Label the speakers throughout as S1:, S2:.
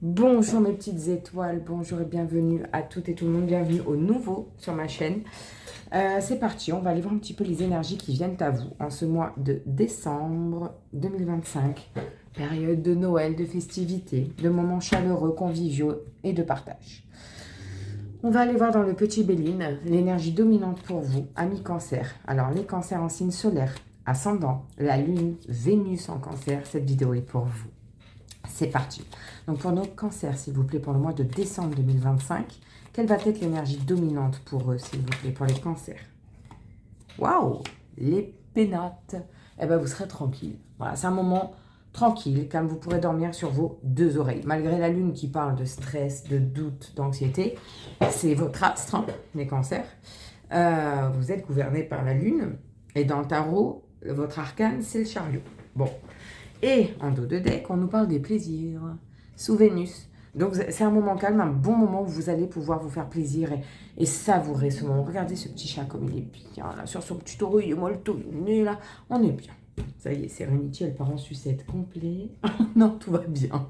S1: Bonjour mes petites étoiles, bonjour et bienvenue à toutes et tout le monde, bienvenue au nouveau sur ma chaîne. C'est parti, on va aller voir un petit peu les énergies qui viennent à vous en ce mois de décembre 2025. Période de Noël, de festivités, de moments chaleureux, conviviaux et de partage. On va aller voir dans le petit Béline l'énergie dominante pour vous, amis cancer. Alors les cancers en signe solaire, ascendant, la lune, Vénus en cancer, cette vidéo est pour vous. C'est parti. Donc pour nos cancers, s'il vous plaît, pour le mois de décembre 2025, quelle va être l'énergie dominante pour eux, s'il vous plaît, pour les cancers? Waouh, les pénates. Eh bien, vous serez tranquille. Voilà, c'est un moment tranquille, calme. Vous pourrez dormir sur vos deux oreilles. Malgré la lune qui parle de stress, de doute, d'anxiété, c'est votre astre, hein, les cancers. Vous êtes gouverné par la lune. Et dans le tarot, votre arcane, c'est le chariot. Bon. Et en dos de deck, on nous parle des plaisirs sous Vénus. Donc c'est un moment calme, un bon moment où vous allez pouvoir vous faire plaisir et savourer ce moment. Regardez ce petit chat comme il est bien là, sur son petit oreille molto né là, on est bien. Ça y est, Serenity, elle part en sucette complet. Non, tout va bien.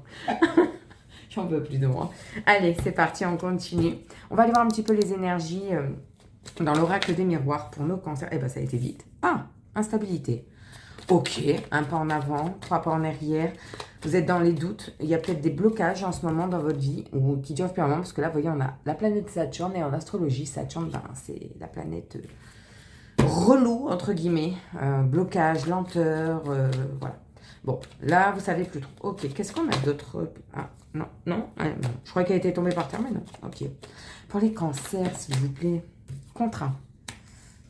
S1: J'en peux plus de moi. Allez, c'est parti, on continue. On va aller voir un petit peu les énergies dans l'oracle des miroirs pour nos cancers. Eh ben ça a été vite. Ah, instabilité. Ok, un pas en avant, trois pas en arrière. Vous êtes dans les doutes. Il y a peut-être des blocages en ce moment dans votre vie ou qui durent depuis un moment. Parce que là, vous voyez, on a la planète Saturne et en astrologie, Saturne, ben, c'est la planète relou, entre guillemets. Blocage, lenteur, voilà. Bon, là, vous savez plus trop. Ok, qu'est-ce qu'on a d'autre? Ah, non, non, ah, non. Je crois qu'elle a été tombée par terre, mais non. Ok. Pour les cancers, s'il vous plaît, contrat.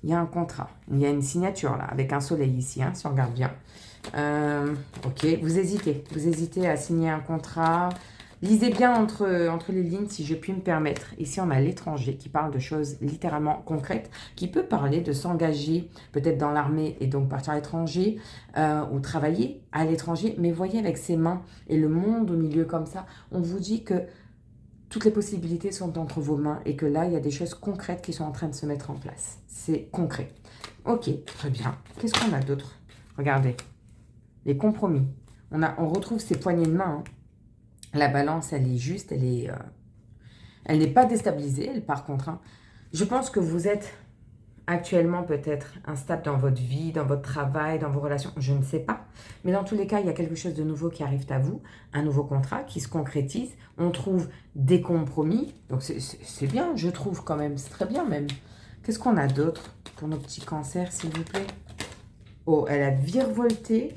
S1: Il y a un contrat, il y a une signature là, avec un soleil ici, hein, si on regarde bien. Ok, vous hésitez à signer un contrat. Lisez bien entre les lignes, si je puis me permettre. Ici, on a l'étranger qui parle de choses littéralement concrètes, qui peut parler de s'engager peut-être dans l'armée et donc partir à l'étranger ou travailler à l'étranger. Mais voyez, avec ses mains et le monde au milieu comme ça, on vous dit que toutes les possibilités sont entre vos mains et que là, il y a des choses concrètes qui sont en train de se mettre en place. C'est concret. Ok, très bien. Qu'est-ce qu'on a d'autre? Regardez, les compromis. On retrouve ces poignées de main. Hein. La balance, elle est juste, elle n'est pas déstabilisée, elle, par contre. Hein. Je pense que vous êtes actuellement peut-être instable dans votre vie, dans votre travail, dans vos relations, je ne sais pas. Mais dans tous les cas, il y a quelque chose de nouveau qui arrive à vous, un nouveau contrat qui se concrétise. On trouve des compromis. Donc c'est bien, je trouve quand même. C'est très bien même. Qu'est-ce qu'on a d'autre pour nos petits cancers, s'il vous plaît? Oh, elle a virevolté.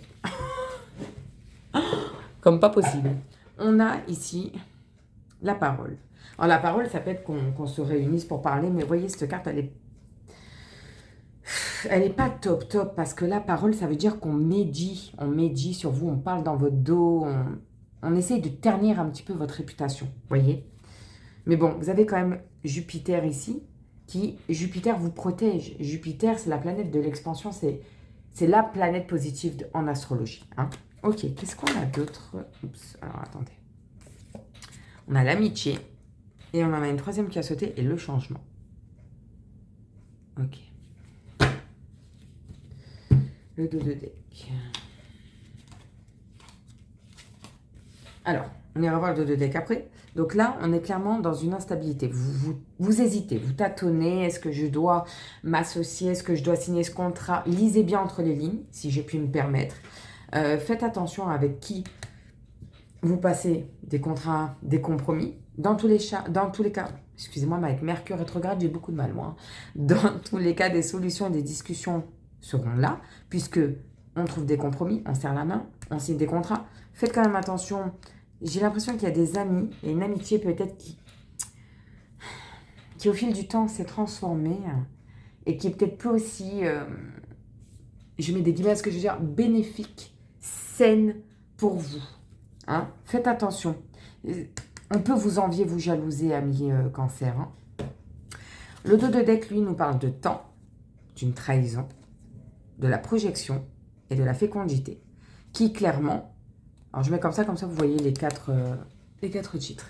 S1: Comme pas possible. On a ici la parole. Alors la parole, ça peut être qu'on se réunisse pour parler, mais voyez, cette carte, elle est pas top parce que la parole, ça veut dire qu'on médit. On médit sur vous, on parle dans votre dos, on essaye de ternir un petit peu votre réputation, voyez. Mais bon, vous avez quand même Jupiter ici, Jupiter vous protège. Jupiter, c'est la planète de l'expansion, c'est la planète positive en astrologie. Hein. Ok, qu'est-ce qu'on a d'autre? Oups, alors attendez. On a l'amitié, et on en a une troisième qui a sauté, et le changement. Ok. Le dos de deck. Alors, on ira voir le dos de deck après. Donc là, on est clairement dans une instabilité. Vous hésitez, vous tâtonnez. Est-ce que je dois m'associer? Est-ce que je dois signer ce contrat? Lisez bien entre les lignes, si je puis me permettre. Faites attention avec qui vous passez des contrats, des compromis. Dans tous les cas, excusez-moi, mais avec Mercure rétrograde, j'ai beaucoup de mal, moi. Hein. Dans tous les cas, des solutions et des discussions seront là, puisque on trouve des compromis, on serre la main, on signe des contrats. Faites quand même attention. J'ai l'impression qu'il y a des amis et une amitié peut-être qui au fil du temps s'est transformée et qui est peut-être plus aussi, je mets des guillemets à ce que je veux dire, bénéfique, saine pour vous. Hein. Faites attention. On peut vous envier, vous jalouser, amis cancer. Hein. Le dos de deck, lui, nous parle de temps, d'une trahison, de la projection et de la fécondité, qui clairement, alors je mets comme ça vous voyez les quatre titres.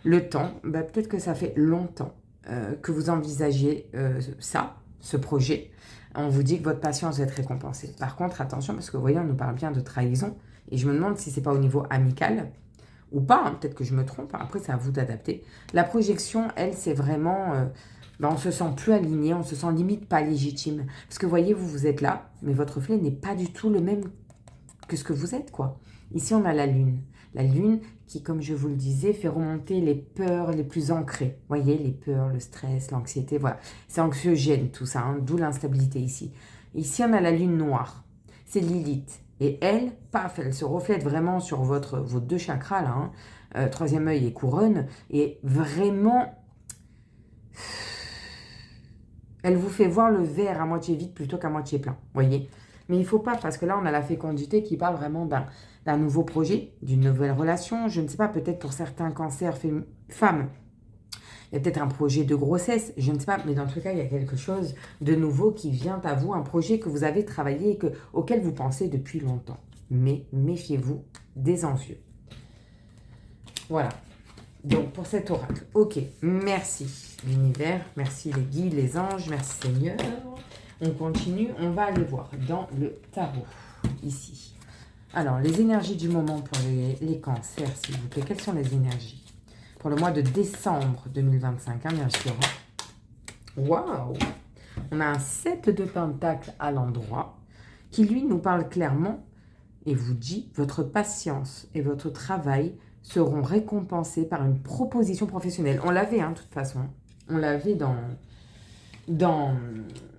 S1: Le temps, bah, peut-être que ça fait longtemps que vous envisagiez ce projet. On vous dit que votre patience va être récompensée. Par contre, attention, parce que vous voyez, on nous parle bien de trahison, et je me demande si c'est pas au niveau amical, ou pas, hein, peut-être que je me trompe, hein, après c'est à vous d'adapter. La projection, elle, c'est vraiment, on se sent plus aligné, on se sent limite pas légitime. Parce que vous voyez, vous êtes là, mais votre reflet n'est pas du tout le même que ce que vous êtes, quoi. Ici, on a la lune. La lune qui, comme je vous le disais, fait remonter les peurs les plus ancrées. Vous voyez, les peurs, le stress, l'anxiété, voilà. C'est anxiogène tout ça, hein, d'où l'instabilité ici. Ici, on a la lune noire. C'est Lilith. Et elle, paf, elle se reflète vraiment sur vos deux chakras, là, hein, troisième œil et couronne. Et vraiment, elle vous fait voir le verre à moitié vide plutôt qu'à moitié plein, vous voyez. Mais il ne faut pas, parce que là, on a la fécondité qui parle vraiment d'un nouveau projet, d'une nouvelle relation. Je ne sais pas, peut-être pour certains cancers femmes, il y a peut-être un projet de grossesse, je ne sais pas. Mais dans tout cas, il y a quelque chose de nouveau qui vient à vous, un projet que vous avez travaillé et auquel vous pensez depuis longtemps. Mais méfiez-vous des envieux. Voilà. Donc, pour cet oracle, ok, merci l'univers, merci les guides, les anges, merci Seigneur. On continue, on va aller voir dans le tarot, ici. Alors, les énergies du moment pour les cancers, s'il vous plaît. Quelles sont les énergies pour le mois de décembre 2025, hein, bien sûr. Waouh! On a un 7 de pentacles à l'endroit qui, lui, nous parle clairement et vous dit « Votre patience et votre travail seront récompensés par une proposition professionnelle. » On l'avait, hein, de toute façon. On l'avait dans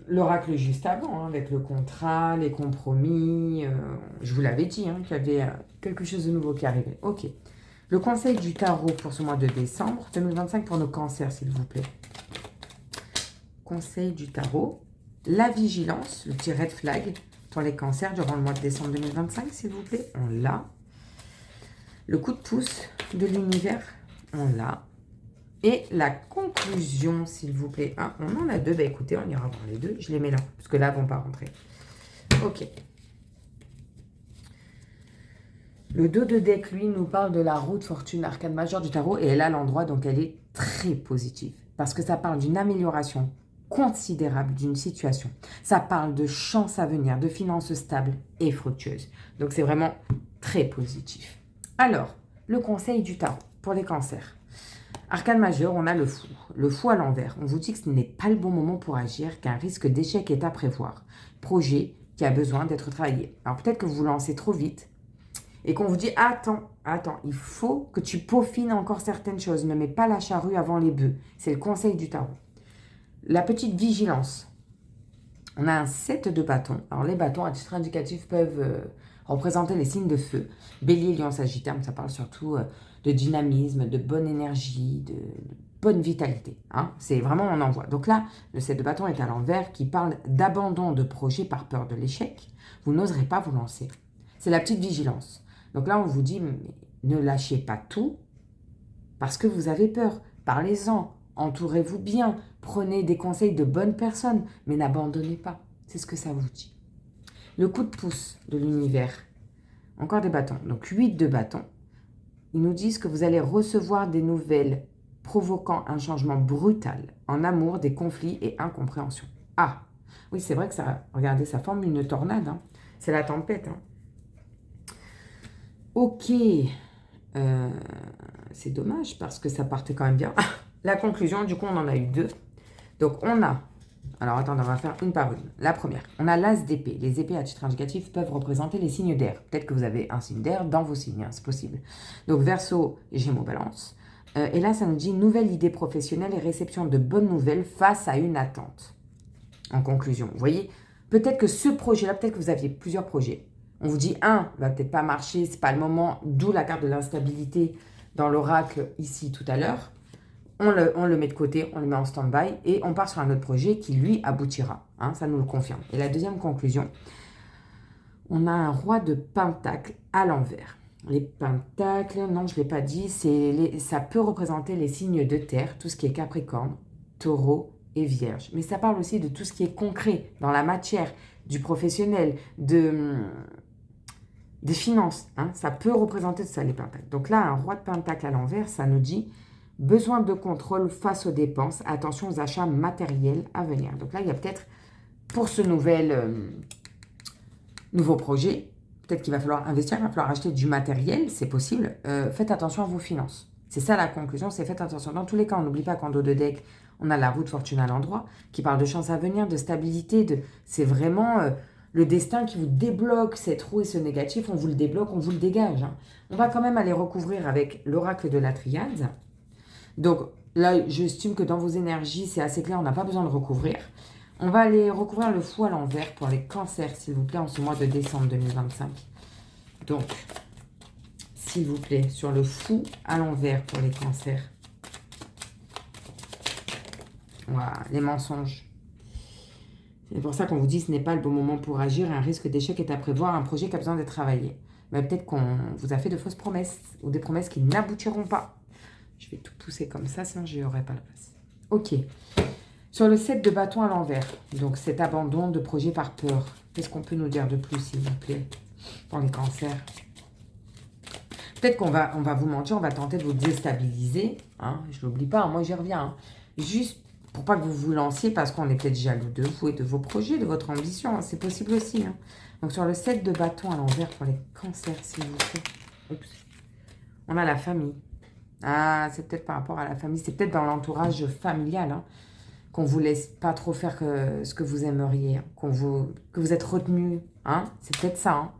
S1: l'oracle juste avant, hein, avec le contrat, les compromis. Je vous l'avais dit, hein, qu'il y avait quelque chose de nouveau qui arrivait. Ok. Le conseil du tarot pour ce mois de décembre 2025 pour nos cancers, s'il vous plaît. Conseil du tarot. La vigilance, le petit red flag pour les cancers durant le mois de décembre 2025, s'il vous plaît. On l'a. Le coup de pouce de l'univers, on l'a. Et la conclusion, s'il vous plaît. Ah, on en a deux. Bah écoutez, on ira voir les deux. Je les mets là, parce que là, elles ne vont pas rentrer. Ok. Le dos de deck, lui, nous parle de la roue de fortune arcane majeure du tarot. Et elle a l'endroit, donc elle est très positive. Parce que ça parle d'une amélioration considérable d'une situation. Ça parle de chance à venir, de finances stables et fructueuses. Donc c'est vraiment très positif. Alors, le conseil du tarot pour les cancers. Arcane majeur, on a le fou. Le fou à l'envers. On vous dit que ce n'est pas le bon moment pour agir, qu'un risque d'échec est à prévoir. Projet qui a besoin d'être travaillé. Alors peut-être que vous vous lancez trop vite et qu'on vous dit « Attends, il faut que tu peaufines encore certaines choses. Ne mets pas la charrue avant les bœufs. » C'est le conseil du tarot. La petite vigilance. On a un 7 de bâtons. Alors les bâtons, à titre indicatif, peuvent représenter les signes de feu. Bélier, Lion, Sagittaire, mais ça parle surtout de dynamisme, de bonne énergie, de bonne vitalité. Hein. C'est vraiment, on en voit. Donc là, le 7 de bâton est à l'envers qui parle d'abandon de projet par peur de l'échec. Vous n'oserez pas vous lancer. C'est la petite vigilance. Donc là, on vous dit, mais ne lâchez pas tout parce que vous avez peur. Parlez-en, entourez-vous bien, prenez des conseils de bonnes personnes, mais n'abandonnez pas. C'est ce que ça vous dit. Le coup de pouce de l'univers. Encore des bâtons. Donc 8 de bâtons. Ils nous disent que vous allez recevoir des nouvelles provoquant un changement brutal en amour, des conflits et incompréhension. Ah, oui, c'est vrai que ça, regardez, ça forme une tornade. Hein. C'est la tempête. Hein. Ok, c'est dommage parce que ça partait quand même bien. La conclusion, du coup, on en a eu deux. Donc, on a... Alors, attendez, on va faire une par une. La première, on a l'as d'épée. Les épées à titre indicatif peuvent représenter les signes d'air. Peut-être que vous avez un signe d'air dans vos signes, hein, c'est possible. Donc, Verseau, Gémeaux, Balance. Et là, ça nous dit nouvelle idée professionnelle et réception de bonnes nouvelles face à une attente. En conclusion, vous voyez, peut-être que ce projet-là, peut-être que vous aviez plusieurs projets. On vous dit, un, va peut-être pas marcher, c'est pas le moment, d'où la carte de l'instabilité dans l'oracle ici tout à l'heure. On le met de côté, on le met en stand-by et on part sur un autre projet qui, lui, aboutira. Hein, ça nous le confirme. Et la deuxième conclusion, on a un roi de pentacles à l'envers. Les pentacles, non, je ne l'ai pas dit, ça peut représenter les signes de terre, tout ce qui est Capricorne, Taureau et Vierge. Mais ça parle aussi de tout ce qui est concret, dans la matière, du professionnel, des finances. Hein, ça peut représenter ça, les pentacles. Donc là, un roi de pentacles à l'envers, ça nous dit... Besoin de contrôle face aux dépenses. Attention aux achats matériels à venir. Donc là, il y a peut-être, pour ce nouveau projet, Peut-être qu'il va falloir investir, il va falloir acheter du matériel, c'est possible. Faites attention à vos finances. C'est ça la conclusion, c'est faites attention. Dans tous les cas, on n'oublie pas qu'en dos de deck, on a la roue de fortune à l'endroit, qui parle de chance à venir, de stabilité. C'est vraiment le destin qui vous débloque cette roue et ce négatif. On vous le débloque, on vous le dégage. Hein. On va quand même aller recouvrir avec l'oracle de la triade. Donc là, j'estime que dans vos énergies, c'est assez clair, on n'a pas besoin de recouvrir. On va aller recouvrir le fou à l'envers pour les cancers, s'il vous plaît, en ce mois de décembre 2025. Donc, s'il vous plaît, sur le fou à l'envers pour les cancers. Voilà, les mensonges. C'est pour ça qu'on vous dit que ce n'est pas le bon moment pour agir. Un risque d'échec est à prévoir, un projet qui a besoin d'être travaillé. Mais peut-être qu'on vous a fait de fausses promesses ou des promesses qui n'aboutiront pas. Je vais tout pousser comme ça, sinon je n'aurai pas la place. Ok. Sur le 7 de bâton à l'envers, donc cet abandon de projet par peur, qu'est-ce qu'on peut nous dire de plus, s'il vous plaît, pour les cancers? Peut-être qu'on va, vous mentir, on va tenter de vous déstabiliser. Hein, je ne l'oublie pas, moi j'y reviens. Hein, juste pour pas que vous vous lanciez, parce qu'on est peut-être jaloux de vous et de vos projets, de votre ambition. Hein, c'est possible aussi. Hein. Donc sur le 7 de bâton à l'envers pour les cancers, s'il vous plaît. Oups. On a la famille. Ah, c'est peut-être par rapport à la famille. C'est peut-être dans l'entourage familial. Hein, qu'on vous laisse pas trop faire ce que vous aimeriez, que vous êtes retenu, hein, c'est peut-être ça. Hein.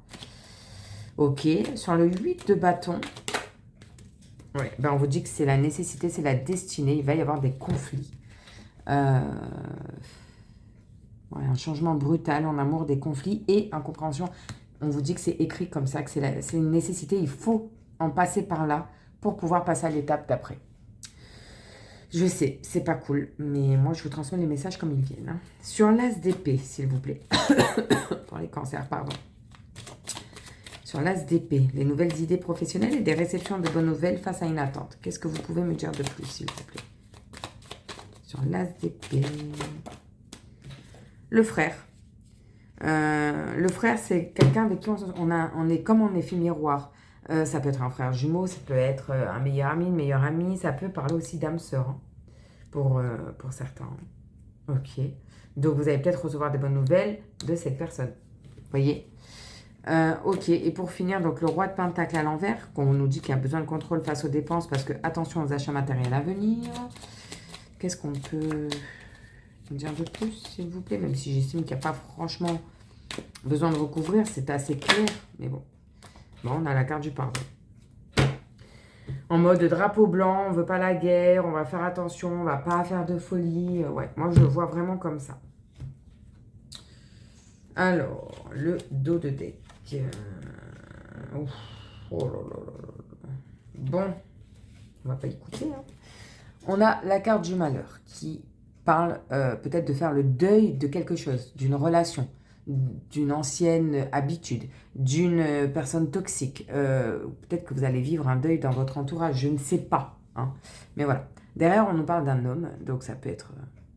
S1: Ok, sur le 8 de bâton, ouais, ben on vous dit que c'est la nécessité, c'est la destinée, il va y avoir des conflits. Ouais, un changement brutal en amour, des conflits et incompréhension. On vous dit que c'est écrit comme ça, que c'est une nécessité, il faut en passer par là pour pouvoir passer à l'étape d'après. Je sais, c'est pas cool, mais moi je vous transmets les messages comme ils viennent. Hein. Sur l'as d'épée, s'il vous plaît. Pour les cancers, pardon. Sur l'as d'épée, les nouvelles idées professionnelles et des réceptions de bonnes nouvelles face à une attente. Qu'est-ce que vous pouvez me dire de plus, s'il vous plaît? Sur l'as d'épée. Le frère. Le frère, c'est quelqu'un avec qui on est comme en effet miroir. Ça peut être un frère jumeau, ça peut être un meilleur ami, une meilleure amie, ça peut parler aussi d'âme sœur, hein, pour certains. Ok. Donc, vous allez peut-être recevoir des bonnes nouvelles de cette personne. Vous voyez? Ok. Et pour finir, donc le roi de Pentacle à l'envers, qu'on nous dit qu'il y a besoin de contrôle face aux dépenses parce que attention aux achats matériels à venir. Qu'est-ce qu'on peut dire de plus, s'il vous plaît? Même si j'estime qu'il n'y a pas franchement besoin de recouvrir, c'est assez clair, mais bon. Bon, on a la carte du pardon. En mode drapeau blanc, on veut pas la guerre, on va faire attention, on va pas faire de folie. Ouais, moi je le vois vraiment comme ça. Alors, le dos de deck. Oh là là là. Bon, on va pas écouter. Hein. On a la carte du malheur qui parle peut-être de faire le deuil de quelque chose, d'une relation, d'une ancienne habitude, d'une personne toxique. Peut-être que vous allez vivre un deuil dans votre entourage, je ne sais pas. Hein. Mais voilà. Derrière, on nous parle d'un homme, donc ça peut être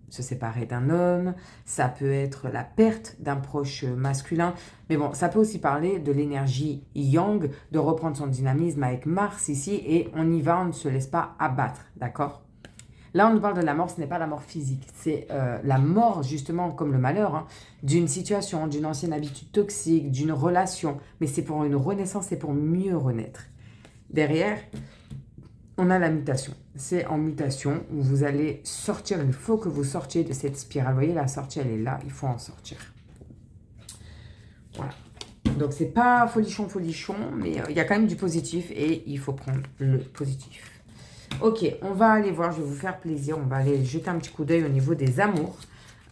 S1: se séparer d'un homme, ça peut être la perte d'un proche masculin, mais bon, ça peut aussi parler de l'énergie yang, de reprendre son dynamisme avec Mars ici, et on y va, on ne se laisse pas abattre, d'accord ? Là, on nous parle de la mort, ce n'est pas la mort physique, c'est la mort, justement, comme le malheur, hein, d'une situation, d'une ancienne habitude toxique, d'une relation, mais c'est pour une renaissance, c'est pour mieux renaître. Derrière, on a la mutation. C'est en mutation où vous allez sortir, il faut que vous sortiez de cette spirale. Vous voyez, la sortie, elle est là, il faut en sortir. Voilà. Donc, c'est pas folichon, mais il y a quand même du positif et il faut prendre le positif. Ok, on va aller voir, je vais vous faire plaisir, on va aller jeter un petit coup d'œil au niveau des amours,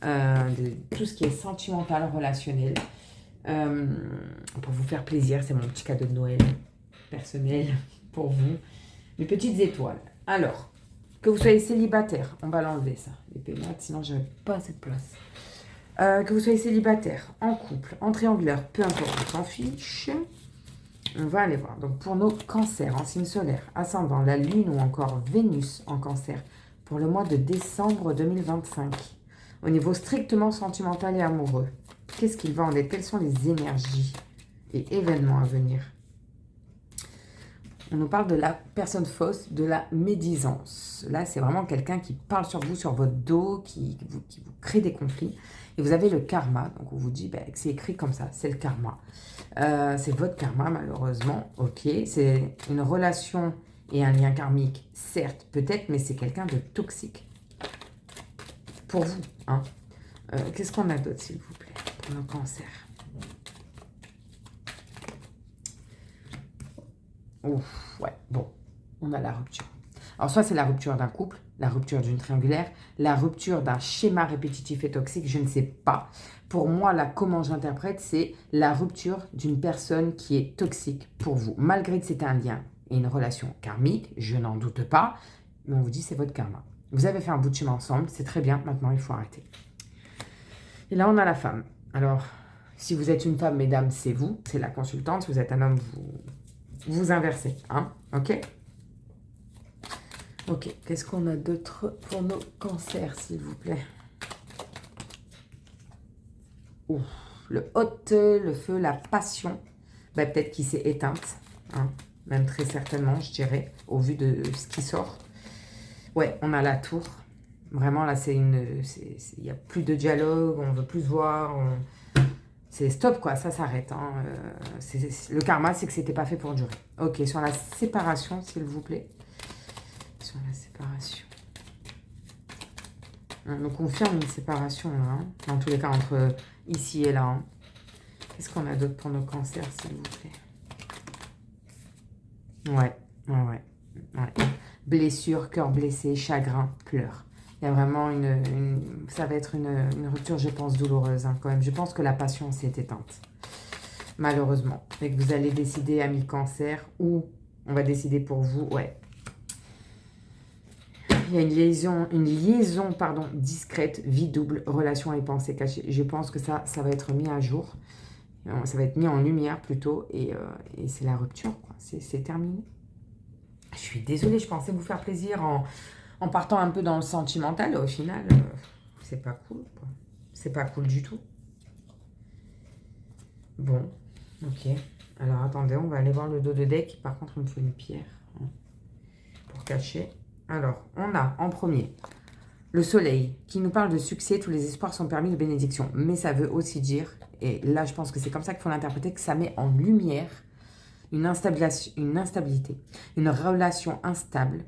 S1: de tout ce qui est sentimental, relationnel, pour vous faire plaisir, c'est mon petit cadeau de Noël personnel pour vous, les petites étoiles. Alors, que vous soyez célibataire, on va l'enlever ça, les pénates, sinon je n'aurai pas assez de place. Que vous soyez célibataire, en couple, en triangulaire, peu importe, on s'en fiche. On va aller voir. Donc, pour nos cancers en signe solaire, ascendant, la lune ou encore Vénus en cancer, pour le mois de décembre 2025, au niveau strictement sentimental et amoureux, qu'est-ce qu'il va en être? Quelles sont les énergies et événements à venir? On nous parle de la personne fausse, de la médisance. Là, c'est vraiment quelqu'un qui parle sur vous, sur votre dos, qui vous crée des conflits. Et vous avez le karma. Donc, on vous dit que c'est écrit comme ça. C'est le karma. C'est votre karma, malheureusement. Ok. C'est une relation et un lien karmique, certes, peut-être, mais c'est quelqu'un de toxique. Pour vous. Hein. Qu'est-ce qu'on a d'autre, s'il vous plaît, pour nos cancers? Ouf, ouais, bon, on a la rupture. Alors, soit c'est la rupture d'un couple, la rupture d'une triangulaire, la rupture d'un schéma répétitif et toxique, je ne sais pas. Pour moi, là, comment j'interprète, c'est la rupture d'une personne qui est toxique pour vous. Malgré que c'est un lien et une relation karmique, je n'en doute pas, mais on vous dit c'est votre karma. Vous avez fait un bout de chemin ensemble, c'est très bien, maintenant il faut arrêter. Et là, on a la femme. Alors, si vous êtes une femme, mesdames, c'est vous, c'est la consultante. Si vous êtes un homme, vous inversez, hein, ok? Ok, qu'est-ce qu'on a d'autre pour nos cancers, s'il vous plaît? Ouf, le hôte, le feu, la passion, peut-être qu'il s'est éteinte, hein, même très certainement, je dirais, au vu de ce qui sort. Ouais, on a la tour. Vraiment, là, il n'y a plus de dialogue, on veut plus se voir, c'est stop, quoi, ça s'arrête. Hein. Le karma, c'est que c'était pas fait pour durer. Ok, sur la séparation, s'il vous plaît. Sur la séparation. On nous confirme une séparation, là, hein, dans tous les cas, entre ici et là. Hein. Qu'est-ce qu'on a d'autre pour nos cancers, s'il vous plaît? Ouais. Blessure, cœur blessé, chagrin, pleurs. Il y a vraiment ça va être une rupture, je pense, douloureuse, hein, quand même. Je pense que la passion s'est éteinte, malheureusement. Et que vous allez décider, ami cancer, ou on va décider pour vous, ouais. Il y a une liaison discrète, vie double, relation et pensée cachée. Je pense que ça va être mis à jour. Ça va être mis en lumière plutôt. Et c'est la rupture, quoi. C'est terminé. Je suis désolée, je pensais vous faire plaisir en partant un peu dans le sentimental. Au final, c'est pas cool, quoi. C'est pas cool du tout. Bon, ok. Alors, attendez, on va aller voir le dos de deck. Par contre, il me faut une pierre, hein, pour cacher. Alors, on a en premier le soleil qui nous parle de succès. Tous les espoirs sont permis de bénédiction. Mais ça veut aussi dire, et là, je pense que c'est comme ça qu'il faut l'interpréter, que ça met en lumière une instabilité, une relation instable,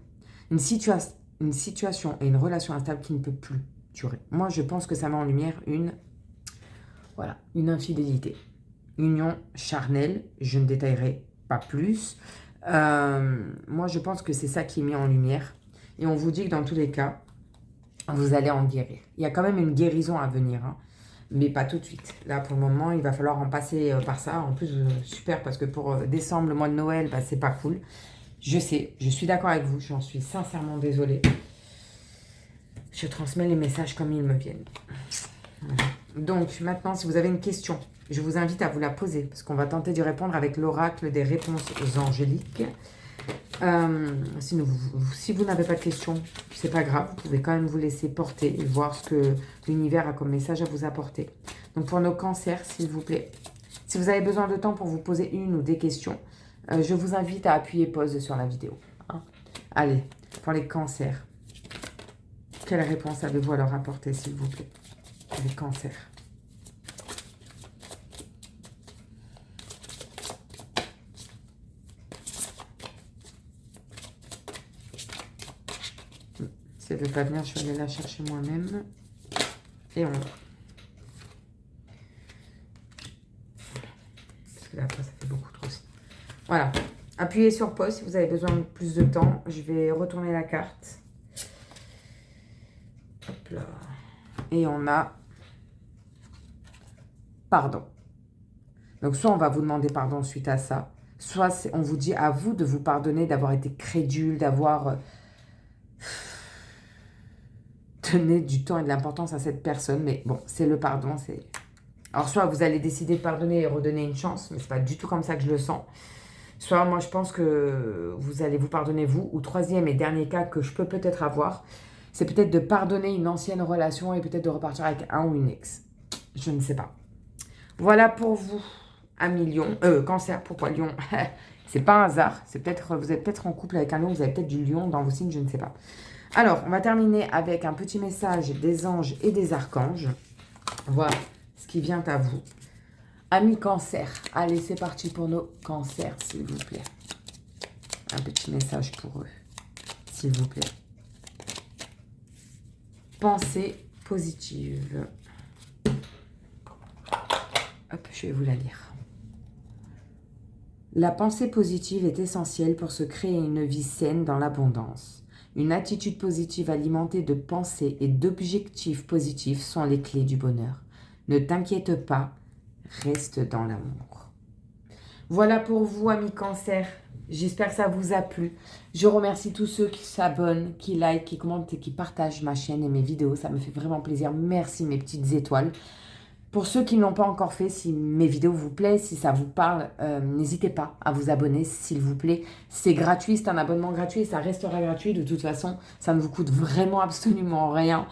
S1: une situation et une relation instable qui ne peut plus durer. Moi, je pense que ça met en lumière une infidélité. Union charnelle, je ne détaillerai pas plus. Moi, je pense que c'est ça qui est mis en lumière. Et on vous dit que dans tous les cas, vous allez en guérir. Il y a quand même une guérison à venir, hein, mais pas tout de suite. Là, pour le moment, il va falloir en passer par ça. En plus, super, parce que pour décembre, le mois de Noël, c'est pas cool. Je sais, je suis d'accord avec vous. J'en suis sincèrement désolée. Je transmets les messages comme ils me viennent. Voilà. Donc, maintenant, si vous avez une question, je vous invite à vous la poser, parce qu'on va tenter d'y répondre avec l'oracle des réponses angéliques. Si vous n'avez pas de questions, c'est pas grave, vous pouvez quand même vous laisser porter et voir ce que l'univers a comme message à vous apporter. Donc pour nos cancers, s'il vous plaît, si vous avez besoin de temps pour vous poser une ou des questions, je vous invite à appuyer pause sur la vidéo. Hein. Allez, pour les cancers, quelle réponse avez-vous à leur apporter, s'il vous plaît? Les cancers. Si elle ne veut pas venir, je vais aller la chercher moi-même. Et on... Parce que là, après, ça fait beaucoup trop aussi. Voilà. Appuyez sur pause si vous avez besoin de plus de temps. Je vais retourner la carte. Hop là. Et on a... Pardon. Donc, soit on va vous demander pardon suite à ça, soit on vous dit à vous de vous pardonner, d'avoir été crédule, d'avoir... donner du temps et de l'importance à cette personne, mais bon, c'est le pardon, c'est... Alors, soit vous allez décider de pardonner et redonner une chance, mais c'est pas du tout comme ça que je le sens. Soit, moi, je pense que vous allez vous pardonner vous, ou troisième et dernier cas que je peux peut-être avoir, c'est peut-être de pardonner une ancienne relation et peut-être de repartir avec un ou une ex. Je ne sais pas. Voilà pour vous, amis Lion, Cancer, pourquoi Lion? C'est pas un hasard. C'est peut-être, vous êtes peut-être en couple avec un lion, vous avez peut-être du lion dans vos signes, je ne sais pas. Alors, on va terminer avec un petit message des anges et des archanges. Voilà ce qui vient à vous. Amis cancer, allez, c'est parti pour nos cancers, s'il vous plaît. Un petit message pour eux, s'il vous plaît. Pensée positive. Hop, je vais vous la lire. La pensée positive est essentielle pour se créer une vie saine dans l'abondance. Une attitude positive alimentée de pensées et d'objectifs positifs sont les clés du bonheur. Ne t'inquiète pas, reste dans l'amour. Voilà pour vous, amis cancer. J'espère que ça vous a plu. Je remercie tous ceux qui s'abonnent, qui like, qui commentent et qui partagent ma chaîne et mes vidéos. Ça me fait vraiment plaisir. Merci mes petites étoiles. Pour ceux qui ne l'ont pas encore fait, si mes vidéos vous plaisent, si ça vous parle, n'hésitez pas à vous abonner, s'il vous plaît. C'est gratuit, c'est un abonnement gratuit et ça restera gratuit. De toute façon, ça ne vous coûte vraiment absolument rien.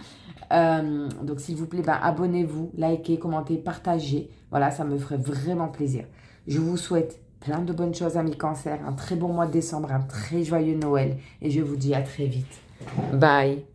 S1: Donc, s'il vous plaît, abonnez-vous, likez, commentez, partagez. Voilà, ça me ferait vraiment plaisir. Je vous souhaite plein de bonnes choses, amis cancer. Un très bon mois de décembre, un très joyeux Noël. Et je vous dis à très vite. Bye.